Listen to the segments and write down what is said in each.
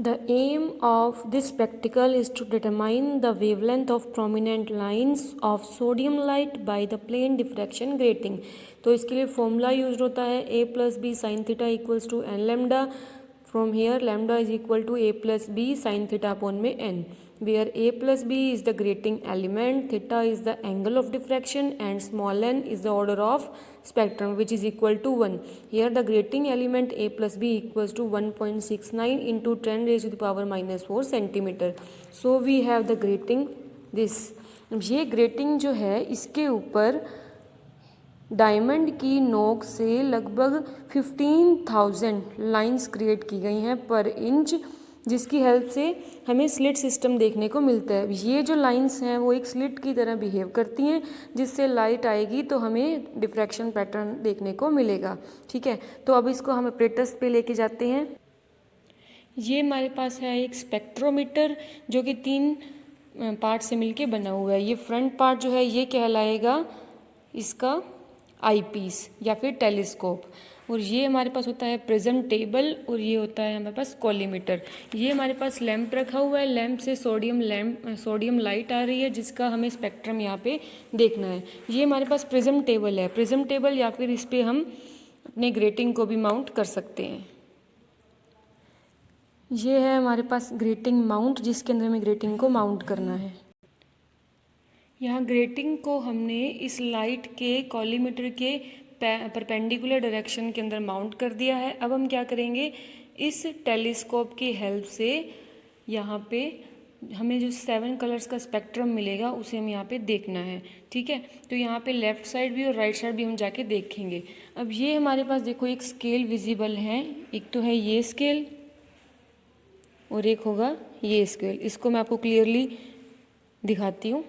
The aim of this practical is to determine the wavelength of prominent lines of sodium light by the plane diffraction grating. तो इसके लिए formula use होता है a plus b sin theta equals to n lambda. From here lambda is equal to a plus b sin theta upon में n, where a plus b is the grating element, theta is the angle of diffraction and small n is the order of spectrum, which is equal to 1. Here the grating element a plus b equals to 1.69 into 10 raised to the power minus 4 centimeter. So we have the grating this. ये grating जो है इसके ऊपर diamond की नोक से लगभग 15,000 lines create की गई हैं पर इंच, जिसकी हेल्प से हमें स्लिट सिस्टम देखने को मिलता है. ये जो लाइंस हैं वो एक स्लिट की तरह बिहेव करती हैं, जिससे लाइट आएगी तो हमें डिफ्रैक्शन पैटर्न देखने को मिलेगा. ठीक है, तो अब इसको हम ऑपरेटर्स पे लेके जाते हैं. ये हमारे पास है एक स्पेक्ट्रोमीटर जो कि 3 पार्ट से मिलके बना हुआ है. ये फ्रंट पार्ट जो है ये कहलाएगा इसका आईपीस या फिर टेलीस्कोप, और ये हमारे पास होता है प्रिज्म टेबल, और ये होता है हमारे पास कॉलीमीटर. ये हमारे पास लैंप रखा हुआ है, लैंप से सोडियम लाइट आ रही है जिसका हमें स्पेक्ट्रम यहाँ पे देखना है. ये हमारे पास प्रिज्म टेबल है. प्रिज्म टेबल या फिर इस पर हम अपने ग्रेटिंग को भी माउंट कर सकते हैं. ये है हमारे पास ग्रेटिंग माउंट जिसके अंदर हमें ग्रेटिंग को माउंट करना है. यहाँ ग्रेटिंग को हमने इस लाइट के कॉलीमीटर के परपेंडिकुलर डायरेक्शन के अंदर माउंट कर दिया है. अब हम क्या करेंगे, इस टेलीस्कोप की हेल्प से यहाँ पे हमें जो 7 कलर्स का स्पेक्ट्रम मिलेगा उसे हम यहाँ पे देखना है. ठीक है, तो यहाँ पे लेफ़्ट साइड भी और राइट साइड भी हम जाके देखेंगे. अब ये हमारे पास देखो एक स्केल विजिबल है. एक तो है ये स्केल और एक होगा ये स्केल. इसको मैं आपको क्लियरली दिखाती हूँ.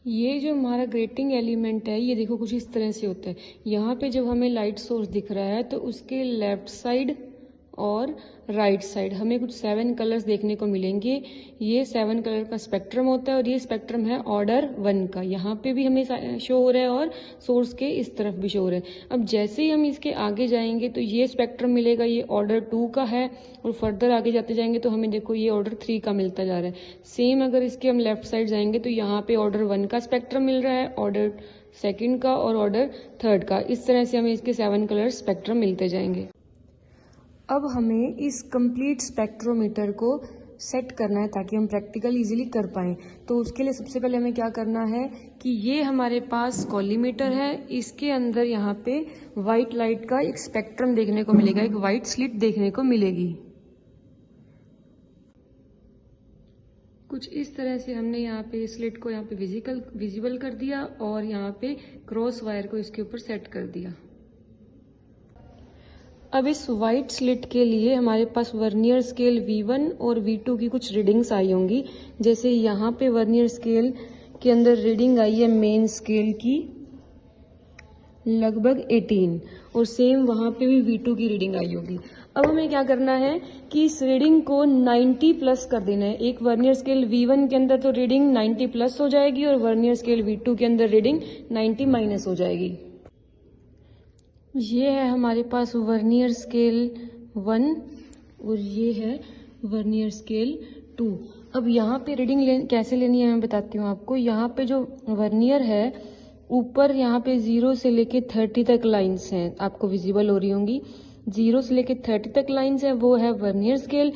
ये जो हमारा ग्रेटिंग एलिमेंट है ये देखो कुछ इस तरह से होता है. यहाँ पे जब हमें लाइट सोर्स दिख रहा है तो उसके लेफ्ट साइड और राइट साइड हमें कुछ 7 कलर्स देखने को मिलेंगे. ये 7 कलर का स्पेक्ट्रम होता है और ये स्पेक्ट्रम है ऑर्डर 1 का. यहाँ पे भी हमें शो हो रहा है और सोर्स के इस तरफ भी शो हो रहा है. अब जैसे ही हम इसके आगे जाएंगे तो ये स्पेक्ट्रम मिलेगा, ये ऑर्डर 2 का है, और फर्दर आगे जाते जाएंगे तो हमें देखो ये ऑर्डर 3 का मिलता जा रहा है. सेम अगर इसके हम लेफ्ट साइड जाएंगे तो यहाँ पे ऑर्डर 1 का स्पेक्ट्रम मिल रहा है, ऑर्डर 2 का और ऑर्डर 3 का. इस तरह से हमें इसके 7 कलर स्पेक्ट्रम मिलते जाएंगे. अब हमें इस कंप्लीट स्पेक्ट्रोमीटर को सेट करना है ताकि हम प्रैक्टिकल इजीली कर पाएँ. तो उसके लिए सबसे पहले हमें क्या करना है कि ये हमारे पास कॉलीमीटर है, इसके अंदर यहाँ पे वाइट लाइट का एक स्पेक्ट्रम देखने को मिलेगा, एक वाइट स्लिट देखने को मिलेगी. कुछ इस तरह से हमने यहाँ पे स्लिट को यहाँ पे विजिबल कर दिया और यहाँ पे क्रॉस वायर को इसके ऊपर सेट कर दिया. अब इस वाइट स्लिट के लिए हमारे पास वर्नियर स्केल V1 और V2 की कुछ रीडिंग्स आई होंगी. जैसे यहाँ पे वर्नियर स्केल के अंदर रीडिंग आई है मेन स्केल की लगभग 18, और सेम वहाँ पे भी V2 की रीडिंग आई होगी. अब हमें क्या करना है कि इस रीडिंग को 90 प्लस कर देना है. एक वर्नियर स्केल V1 के अंदर तो रीडिंग 90 प्लस हो जाएगी और वर्नियर स्केल V2 के अंदर रीडिंग 90 माइनस हो जाएगी. ये है हमारे पास वर्नियर स्केल 1 और ये है वर्नियर स्केल 2. अब यहाँ पे रीडिंग कैसे लेनी है मैं बताती हूँ आपको. यहाँ पे जो वर्नियर है ऊपर यहाँ पे 0 से लेके 30 तक लाइंस हैं, आपको विजिबल हो रही होंगी. 0 से लेके 30 तक लाइंस है, वो है वर्नियर स्केल.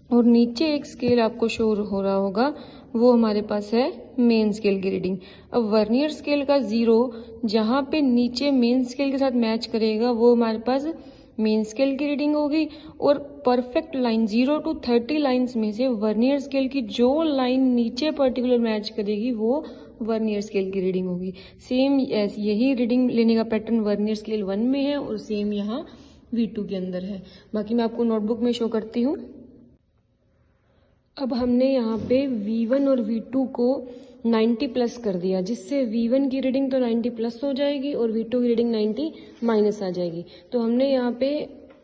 और नीचे एक स्केल आपको शो हो रहा होगा, वो हमारे पास है मेन स्केल की रीडिंग. अब वर्नियर स्केल का 0 जहाँ पे नीचे मेन स्केल के साथ मैच करेगा वो हमारे पास मेन स्केल की रीडिंग होगी, और परफेक्ट लाइन 0 to 30 लाइंस में से वर्नियर स्केल की जो लाइन नीचे पर्टिकुलर मैच करेगी वो वर्नियर स्केल की रीडिंग होगी. सेम यही रीडिंग लेने का पैटर्न वर्नियर स्केल 1 में है और सेम यहाँ V2 के अंदर है. बाकी मैं आपको नोटबुक में शो करती हूँ. अब हमने यहाँ पे V1 और V2 को 90 प्लस कर दिया, जिससे V1 की रीडिंग तो 90 प्लस हो जाएगी और V2 की रीडिंग 90 माइनस आ जाएगी. तो हमने यहाँ पे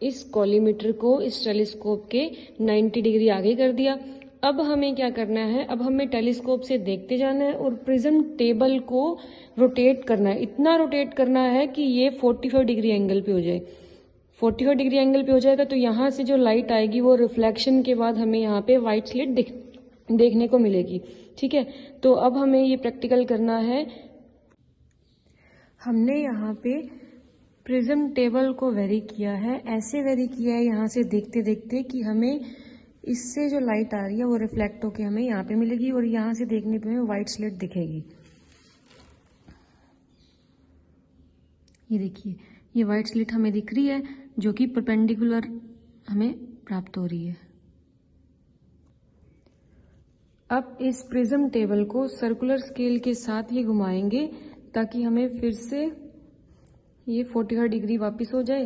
इस कॉलीमीटर को इस टेलीस्कोप के 90 डिग्री आगे कर दिया. अब हमें क्या करना है, अब हमें टेलीस्कोप से देखते जाना है और प्रिज्म टेबल को रोटेट करना है. इतना रोटेट करना है कि ये 45 डिग्री एंगल पे हो जाए. 45 डिग्री एंगल पे हो जाएगा। तो यहाँ से जो लाइट आएगी वो रिफ्लेक्शन के बाद हमें यहाँ पे वाइट स्लिट देखने को मिलेगी। ठीक है, तो अब हमें ये प्रैक्टिकल करना है। हमने यहाँ पे प्रिज्म टेबल को वेरी किया है, ऐसे वेरी किया है यहाँ से देखते देखते कि हमें इससे जो लाइट आ रही है वो रिफ्लेक्ट होके हमें यहाँ पे मिलेगी और यहाँ से देखने पे हमें वाइट स्लिट दिखेगी। ये देखिए, ये वाइट स्लिट हमें दिख रही है जो कि परपेंडिकुलर हमें प्राप्त हो रही है। अब इस प्रिज्म टेबल को सर्कुलर स्केल के साथ ही घुमाएंगे ताकि हमें फिर से ये 45 डिग्री वापस हो जाए,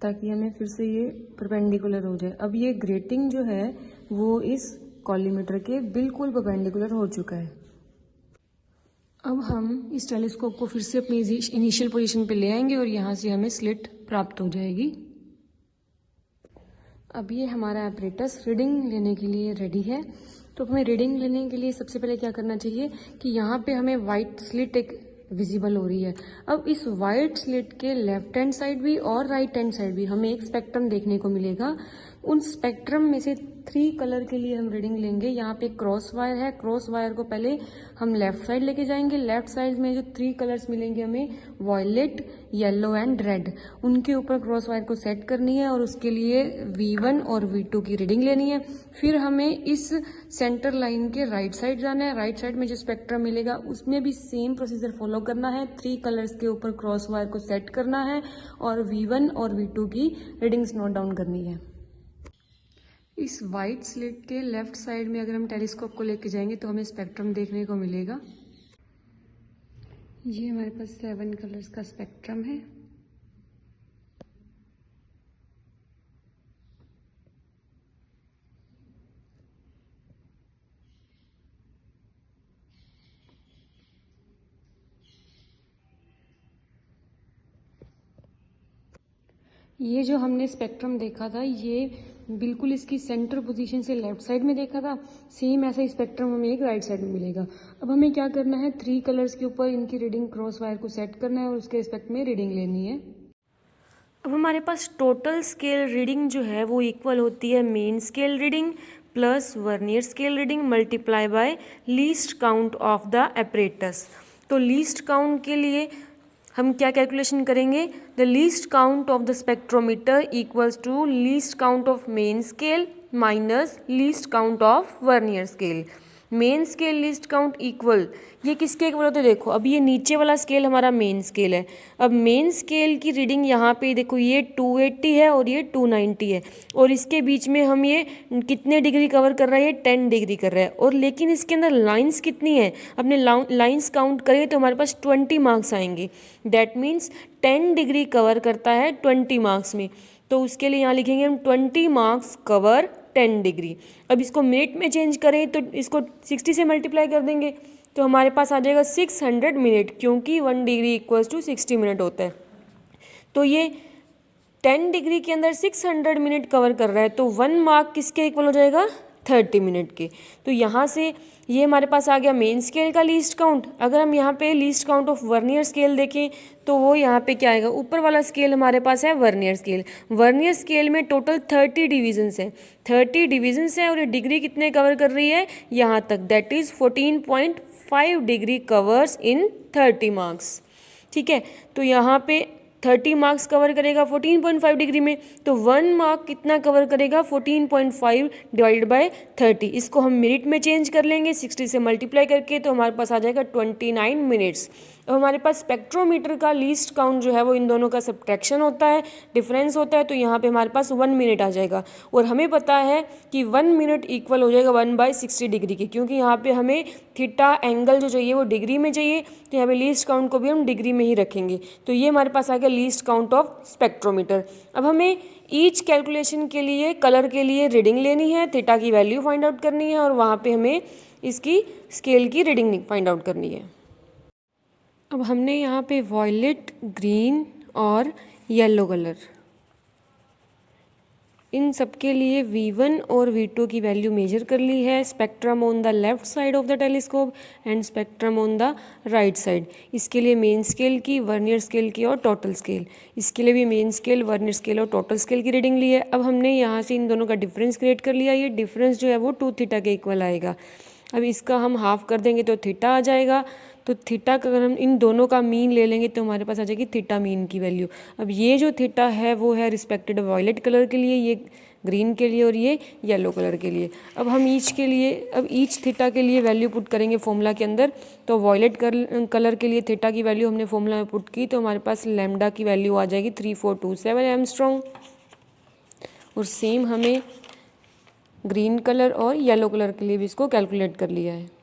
ताकि हमें फिर से ये परपेंडिकुलर हो जाए। अब ये ग्रेटिंग जो है वो इस कॉलीमीटर के बिल्कुल परपेंडिकुलर हो चुका है। अब हम इस टेलीस्कोप को फिर से अपनी इनिशियल पोजीशन पे ले आएंगे और यहाँ से हमें स्लिट प्राप्त हो जाएगी। अब ये हमारा एपरेटस रीडिंग लेने के लिए रेडी है। तो हमें रीडिंग लेने के लिए सबसे पहले क्या करना चाहिए कि यहाँ पे हमें वाइट स्लिट एक विजिबल हो रही है। अब इस वाइट स्लिट के लेफ्ट हैंड साइड भी और राइट हैंड साइड भी हमें एक स्पेक्ट्रम देखने को मिलेगा। उन स्पेक्ट्रम में से 3 कलर के लिए हम रीडिंग लेंगे। यहाँ पे क्रॉस वायर है, क्रॉस वायर को पहले हम लेफ्ट साइड लेके जाएंगे। लेफ्ट साइड में जो 3 कलर्स मिलेंगे हमें, वॉयलेट, येलो एंड रेड, उनके ऊपर क्रॉस वायर को सेट करनी है और उसके लिए V1 और V2 की रीडिंग लेनी है। फिर हमें इस सेंटर लाइन के राइट साइड जाना है। राइट साइड में जो स्पेक्ट्रम मिलेगा उसमें भी सेम प्रोसीजर फॉलो करना है। 3 कलर्स के ऊपर क्रॉस वायर को सेट करना है और V1 और V2 की रीडिंग्स नोट डाउन करनी है। इस वाइट स्लिट के लेफ्ट साइड में अगर हम टेलीस्कोप को लेके जाएंगे तो हमें स्पेक्ट्रम देखने को मिलेगा। ये हमारे पास 7 कलर्स का स्पेक्ट्रम है। ये जो हमने स्पेक्ट्रम देखा था ये बिल्कुल इसकी सेंटर पोजीशन से लेफ्ट साइड में देखा था, सेम ऐसा ही स्पेक्ट्रम हमें एक राइट साइड में मिलेगा। अब हमें क्या करना है, 3 कलर्स के ऊपर इनकी रीडिंग क्रॉस वायर को सेट करना है और उसके रिस्पेक्ट में रीडिंग लेनी है। अब हमारे पास टोटल स्केल रीडिंग जो है वो इक्वल होती है main scale reading plus vernier scale reading multiply by least count of the apparatus. तो लीस्ट काउंट के लिए हम क्या कैलकुलेशन करेंगे, the least count of the spectrometer equals to least count of main scale minus least count of vernier scale. Main scale least count equal, ये किसके equal होते हैं, देखो अब ये नीचे वाला स्केल हमारा मेन स्केल है। अब मेन स्केल की रीडिंग यहाँ पे देखो ये 280 है और ये 290 है और इसके बीच में हम ये कितने डिग्री कवर कर रहा है, ये 10 डिग्री कर रहा है। और लेकिन इसके अंदर लाइंस कितनी है, अपने लाइंस काउंट करें तो हमारे पास 20 मार्क्स आएंगे। दैट मीन्स 10 डिग्री कवर करता है 20 मार्क्स में। तो उसके लिए यहाँ लिखेंगे हम 20 मार्क्स कवर 10 डिग्री। अब इसको मिनट में चेंज करें तो इसको 60 से मल्टीप्लाई कर देंगे तो हमारे पास आ जाएगा 600 मिनट, क्योंकि 1 डिग्री इक्वल्स टू 60 मिनट होता है। तो ये 10 डिग्री के अंदर 600 मिनट कवर कर रहा है, तो 1 मार्क किसके इक्वल हो जाएगा, 30 मिनट के। तो यहाँ से ये हमारे पास आ गया मेन स्केल का लीस्ट काउंट। अगर हम यहाँ पे least count of vernier scale देखें तो वो यहाँ पे क्या आएगा, ऊपर वाला स्केल हमारे पास है वर्नियर स्केल। वर्नियर स्केल में टोटल 30 डिविजन्स हैं, 30 डिविजन्स हैं और ये डिग्री कितने कवर कर रही है, यहाँ तक, that is 14.5 degree covers in 30 marks. ठीक है, तो यहाँ पे 30 मार्क्स कवर करेगा 14.5 डिग्री में, तो 1 मार्क कितना कवर करेगा, 14.5 डिवाइडेड बाय 30। इसको हम मिनट में चेंज कर लेंगे 60 से मल्टीप्लाई करके, तो हमारे पास आ जाएगा 29 मिनट्स। अब हमारे पास स्पेक्ट्रोमीटर का लीस्ट काउंट जो है वो इन दोनों का सब्ट्रैक्शन होता है, डिफरेंस होता है, तो यहाँ पे हमारे पास 1 मिनट आ जाएगा। और हमें पता है कि 1 मिनट इक्वल हो जाएगा 1/60 डिग्री के, क्योंकि यहाँ पे हमें थीटा एंगल जो चाहिए वो डिग्री में चाहिए, तो यहाँ पे लीस्ट काउंट को भी हम डिग्री में ही रखेंगे। तो ये हमारे पास आ गया लीस्ट काउंट ऑफ स्पेक्ट्रोमीटर। अब हमें ईच कैलकुलेशन के लिए कलर के लिए रीडिंग लेनी है, थीटा की वैल्यू फाइंड आउट करनी है और वहाँ पे हमें इसकी स्केल की रीडिंग फाइंड आउट करनी है। अब हमने यहाँ पे वॉयलेट, ग्रीन और येलो कलर, इन सब के लिए V1 और V2 की वैल्यू मेजर कर ली है। Spectrum on the left side of the telescope and spectrum on the right side. इसके लिए मेन स्केल की, वर्नियर स्केल की और टोटल स्केल। इसके लिए भी मेन स्केल, वर्नियर स्केल और टोटल स्केल की रीडिंग ली है। अब हमने यहाँ से इन दोनों का डिफरेंस क्रिएट कर लिया। ये डिफरेंस जो है वो 2 थीटा के इक्वल आएगा। अब इसका हम हाफ कर देंगे तो थीटा आ जाएगा। तो थीटा का अगर हम इन दोनों का मीन ले लेंगे तो हमारे पास आ जाएगी थीटा मीन की वैल्यू। अब ये जो थीटा है वो है रिस्पेक्टेड वॉयलेट कलर के लिए, ये ग्रीन के लिए और ये येलो कलर के लिए। अब हम ईच थीटा के लिए वैल्यू पुट करेंगे फॉर्मूला के अंदर। तो वॉयलेट कलर के लिए थीटा की वैल्यू हमने फॉर्मूला में पुट की तो हमारे पास लैम्डा की वैल्यू आ जाएगी 3427 एंगस्ट्रॉम। और सेम हमें ग्रीन कलर और येलो कलर के लिए भी इसको कैलकुलेट कर लिया है।